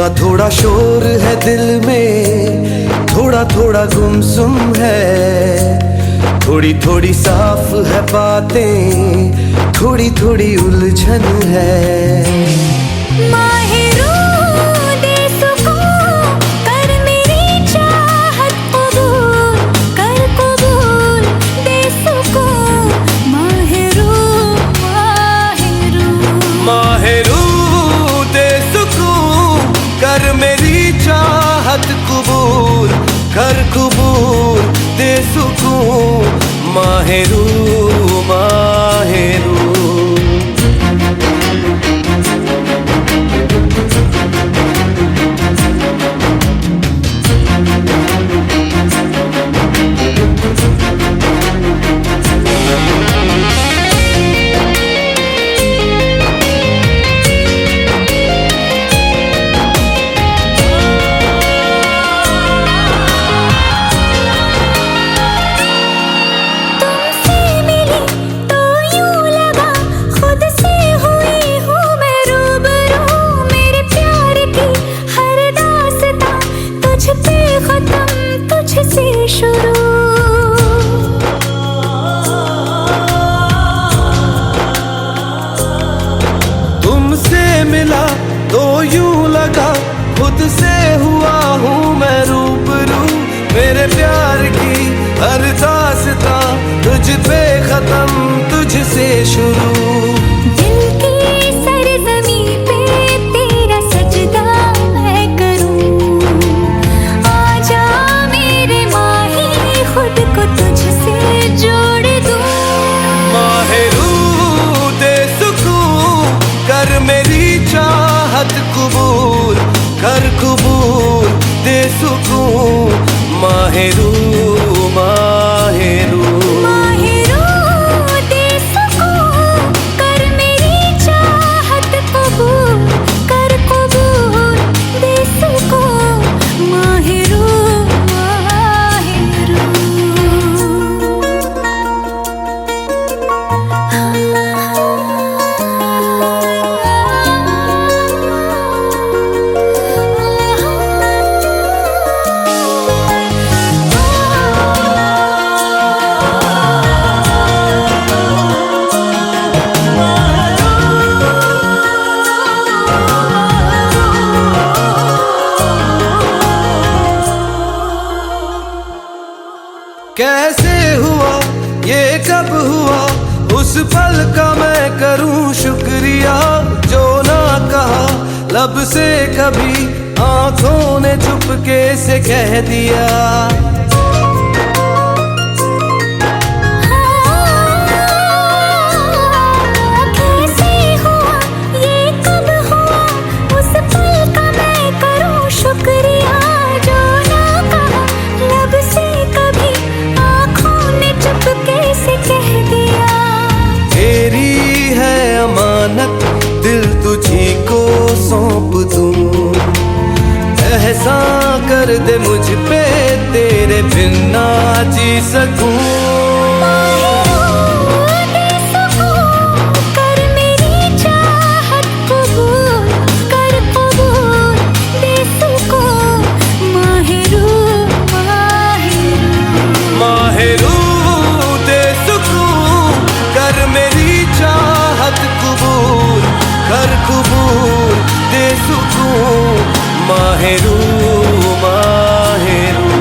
थोड़ा थोड़ा शोर है दिल में, थोड़ा थोड़ा गुमसुम है, थोड़ी थोड़ी साफ है बातें, थोड़ी थोड़ी उलझन है। कर मेरी चाहत कबूल, कर कबूल दे सुकून, माहिरू माहिरू। मिला तो यूं लगा खुद से हुआ हूँ मैं रूबरू, मेरे प्यार की हर दास्तां तुझ पे खत्म तुझसे शुरू। दिल की सरज़मीं पे तेरा सजदा मैं करूँ, आजा मेरे माही खुद को तुझसे जोड़ दूँ। माहिरू दे सुकून, कर मेरी चाहत कबूल, कर कबूल दे सुकून, माहिरू माहिरू। माहिरू दे सुकून, कर मेरी चाहत कबूल, कर कबूल दे सुकून, माहिरू माहिरू। कैसे हुआ ये कब हुआ, उस पल का मैं करूं शुक्रिया, जो ना कहा लब से कभी आंखों ने चुपके से कह दिया। दिल तुझी को सौंप दूं, एहसान कर दे मुझ पे तेरे बिन ना जी सकूं। कर कबूल दे सुकून, माहिरू माहिरू।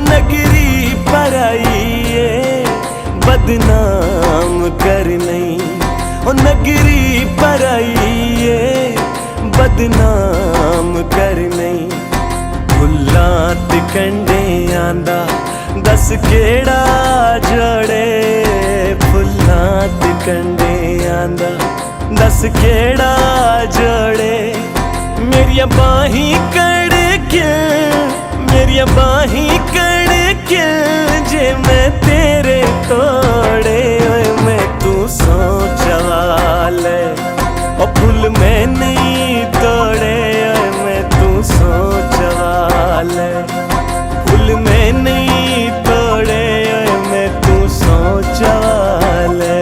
नगरी पराई बदनाम कर नहीं, ओ नगरी पराई बदनाम कर नहीं। फुल्लां ते कंडियां दा दस केड़ा जोड़े, फुल्लां ते कंडियां दा दस केड़ा जोड़े। मेरिया बाहीं कड़ के, मेरिया बाहीं कड़ के जे मैं तेरे तोड़े। ओए मैं तू सोच वाले ओ फुल मैं नहीं तोड़े। ओए मैं तू सोच वाले फुल मैं नहीं तोड़े। ओए मैं तू सोच वाले।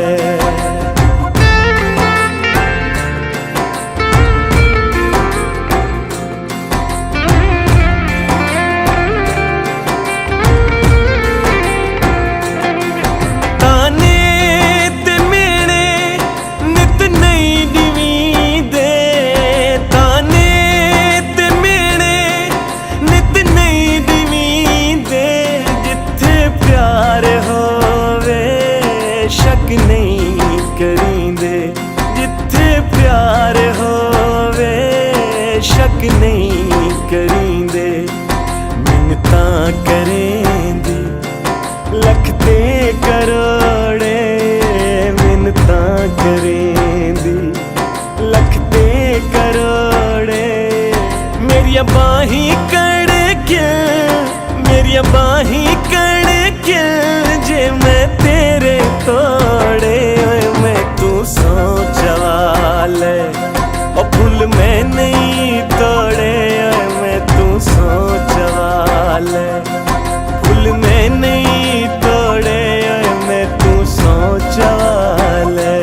नहीं करींदे जिथे प्यार होवे, शक नहीं करींदे। मिन्नतां करेंदी लखते करोड़े, मिन्नतां करेंदी लखते करोड़े। मेरिया बाहीं कड़ के, मेरिया बाहीं कड़ के जे मैं तेरे तोड़े। ओए मैं तू सोच वाले ओ फुल मैं नहीं तोड़े। ओए मैं तू सोच वाले फुल मैं नहीं तोड़े। ओए मैं तू सोच वाले।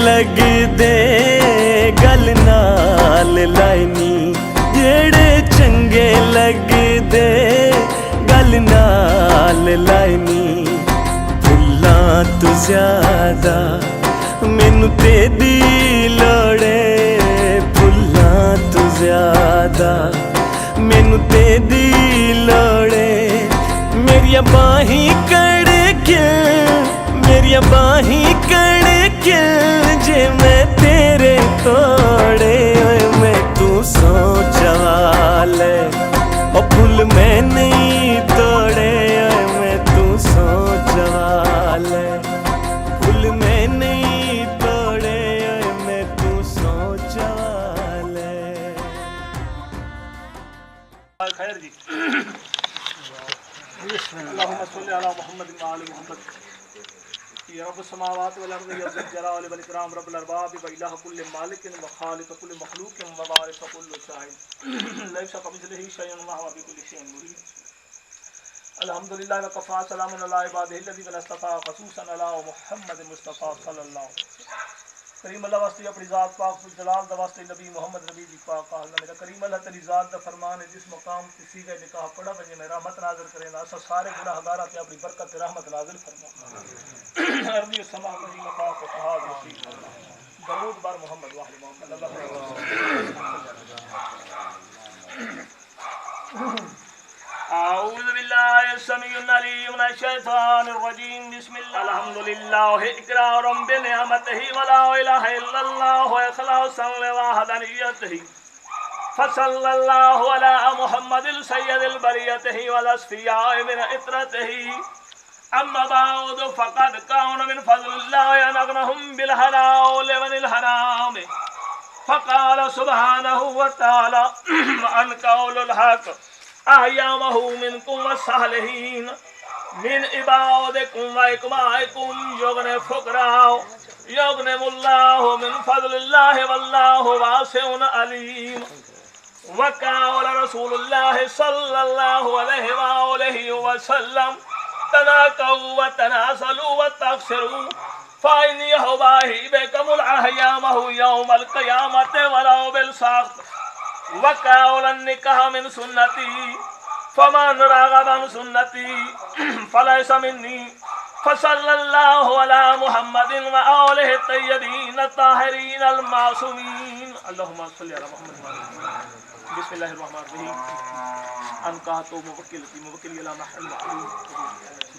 लगदे गल नाल लाइनी, जेड़े चंगे लगदे गल नाल लाइनी। फुल्लां तू ज्यादा मैनू तेरी लोड़े, फुल्लां तू ज्यादा मैनू तेरी लोड़े। मेरिया बाहीं कड़ के, मेरिया बाहीं कड़ के जे मैं तेरे तोड़े। ओए मैं तू सोच वाले ओ फुल मैं नहीं तोड़े। ओए मैं तू सोच वाले फुल मैं नहीं तोड़े। ओए मैं तू सोच वाले। खैर जी, अल्लाहुम्मा सल्ली अला मुहम्मद व आलि मुहम्मद। या रब समावात वल अर्द या ज़ुल जलाल वल इकराम रब्बुल अरबाब व इलाह कुल्लि मालिकिन व खालिक कुल्लि मखलूकिन व वारिस कुल्लि शाहिद लैसा कमिस्लिही शैअन व हुवा बिकुल्लि शैइन मुहीत। अल्हम्दुलिल्लाह व कफ़ा सलामुन अला इबादिहिल लज़ीना इस्तफ़ा ख़ुसूसन अला मुहम्मद मुस्तफ़ा सल्लल्लाहु करीम अल्लाह वास्ते अपनी ज़ात पाक जलाल दा वास्ते नबी मोहम्मद नबी दी पाक कहना मेरा करीम अल्लाह तेरी ज़ात दा फरमान है जिस मकाम किसी का निकाह पड़ा वजे में रहमत नाज़िल करेगा। असा सारे गुनाहगारा पे अपनी बरकत रहमत नाज़िल फरमा। अरदी समा करीम पाक को कहा दरूद बार मोहम्मद वाले मोहम्मद अल्लाह। आऊज़ु बिल्लाहि समीउल अलीम मिनश शैतानिर रजीम। बिस्मिल्लाह अल्हम्दुलिल्लाह इक़रारम बि निअमतिही व ला इलाहा इल्लल्लाह व इख़लासन li वहदानियतिही फसल्लल्लाहु अला मुहम्मदिल सय्यदिल बरियतिही वल अस्फियाइ मिन इत्रतिही। अम्मा बाद फ़क़द कान मिन फ़ज़लिल्लाहि अन अग़नहुम बिल हलाल वनिल हराम। फ़क़ाल सुब्हानहु व तआला अन क़ौलुल हक़ अहयामहु मिनकुम वस्सालिहीन मिन इबादिकुम व इकमाइकुम युगने फुक़राओ युगनिमुल्लाहु मिन फ़ज़लिल्लाहि वल्लाहु वासिउन अलीम। व क़ाल रसूलुल्लाहि सल्लल्लाहु अलैहि वसल्लम तनाकऊ व तनासलू व तग़फ़िरू फ़ाइनी हुबाही बेकमुल अहयामहु यौमल क़यामत वलाउ बिल साख्त वकाउलन निकाह मिन सुन्नती फमन राग़ब अन सुन्नती फलैसा मिन्नी फसल्लल्लाहु अला मुहम्मदिन व आलिहि तय्यबीन ताहिरीन अल मासूमीन अल्लाहुम्मा सल्लि अला मुहम्मद व आलि मुहम्मद बिस्मिल्लाहिर रहमानिर रहीम अनका तो मुवक्किल की मुवक्किल इला महल मालूम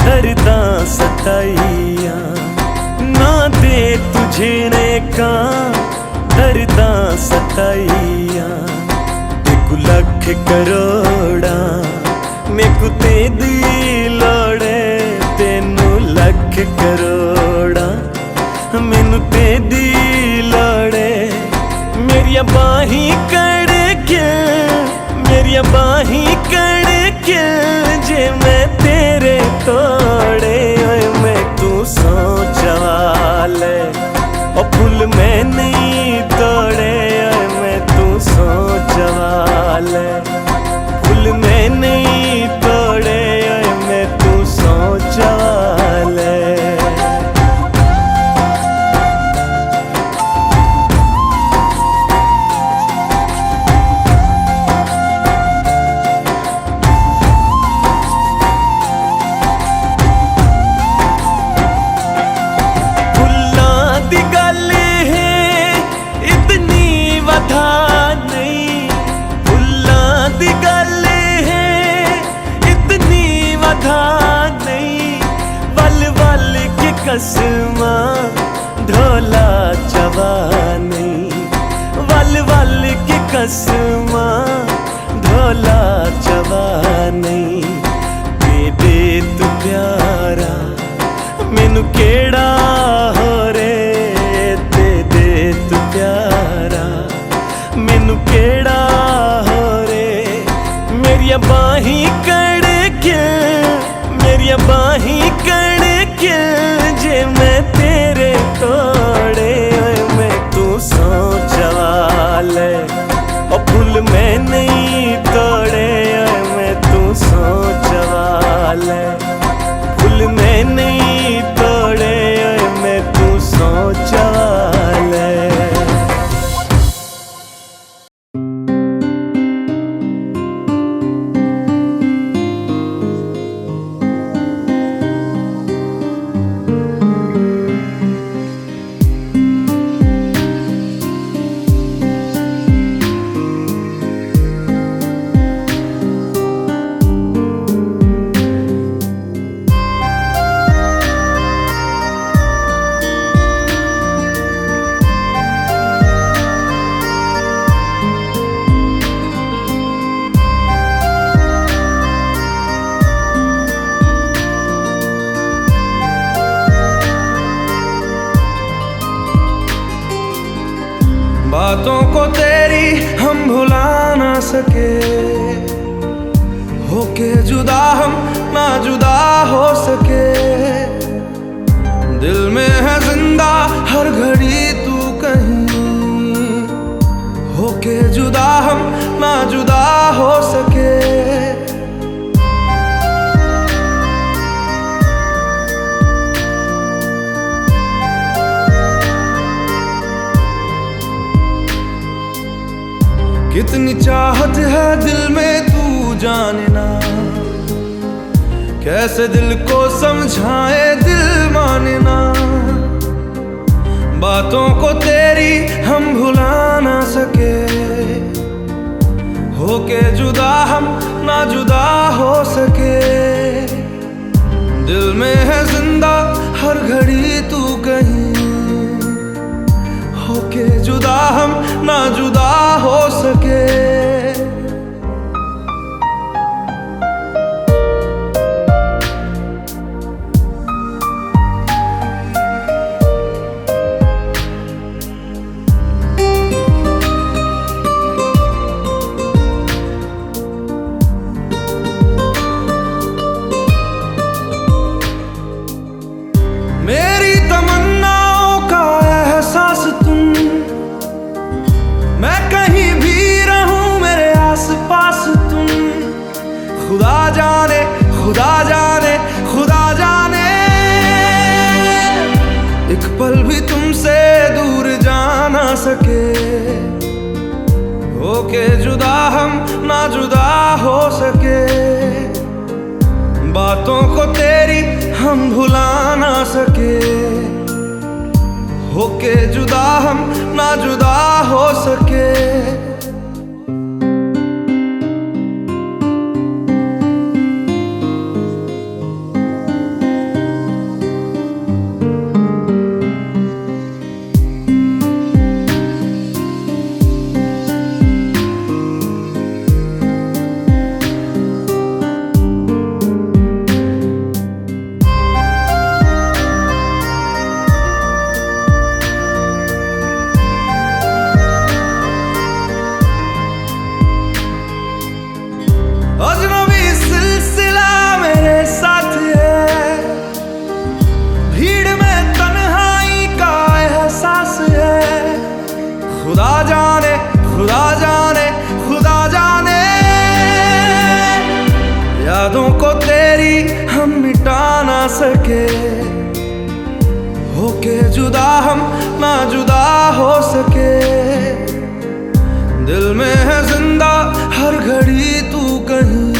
दर्दां सताइयां ना दे तुझे ने का दर्दां सताइयां तेकु लख करोड़ा मेकु ते दी लोड़े तेनू लख करोड़ा मैनू ते दी लोड़े मेरिया बाही कड़ के मेरिया बाही कड़ के जे मैं तेरे तोड़े ओए मैं तू सोचा ले ओ फूल मैं नहीं तोड़े ओए मैं तू सोचा ले फूल मैं नहीं तोड़े ओए मैं तू सोचा ले दी गल है इतनी वधा नहीं, वल वल के कसमा ढोला चबा नहीं, वल वल के कसमा ढोला चबा नहीं। दे दे तू प्यारा मैनू केड़ा हो रे, दे दे तू प्यारा मैनू केड़ा हो रे। मेरिया बाही कड़के, मेरिया बाही कड़के जे मैं तेरे तोड़े। मैं तू सोच वाले ओ फूल मैं नहीं तोड़े, मैं तू सोच वाले फूल मैं नहीं तोड़े, मैं तू सोच वाले। बातों को तेरी हम भुला ना सके, होके जुदा हम ना जुदा हो सके। दिल में है जिंदा हर घड़ी तू कहीं, होके जुदा हम ना जुदा हो सके। कितनी चाहत है दिल में तू जाने ना, कैसे दिल को समझाए दिल माने ना। बातों को तेरी हम भुला ना सके, होके जुदा हम ना जुदा हो सके। दिल में है जिंदा हर घड़ी तू कहीं, होके जुदा हम ना जुदा हो सके। मेरी तमन्नाओं का एहसास तुम, मैं कहीं भी रहूं मेरे आस पास तुम। खुदा जाने खुदा जाने खुदा जाने, एक पल भी तुमसे दूर जा ना सके। होके जुदा हम ना जुदा हो सके। बातों को तेरी हम भुला ना सके, होके जुदा हम ना जुदा हो सके। अजनबी सिलसिला मेरे साथ है, भीड़ में तन्हाई का एहसास है। खुदा जाने खुदा जाने खुदा जाने, यादों को तेरी हम मिटा ना सके। होके जुदा हम ना जुदा हो सके। दिल में है जिंदा हर घड़ी तू कहीं,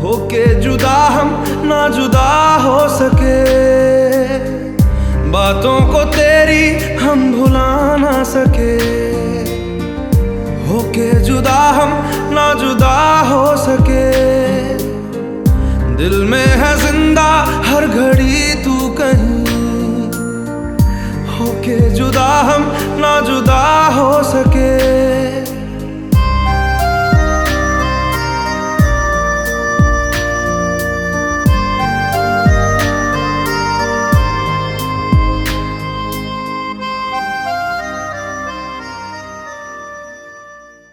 होके जुदा हम ना जुदा हो सके। बातों को तेरी हम भुला ना सके, होके जुदा हम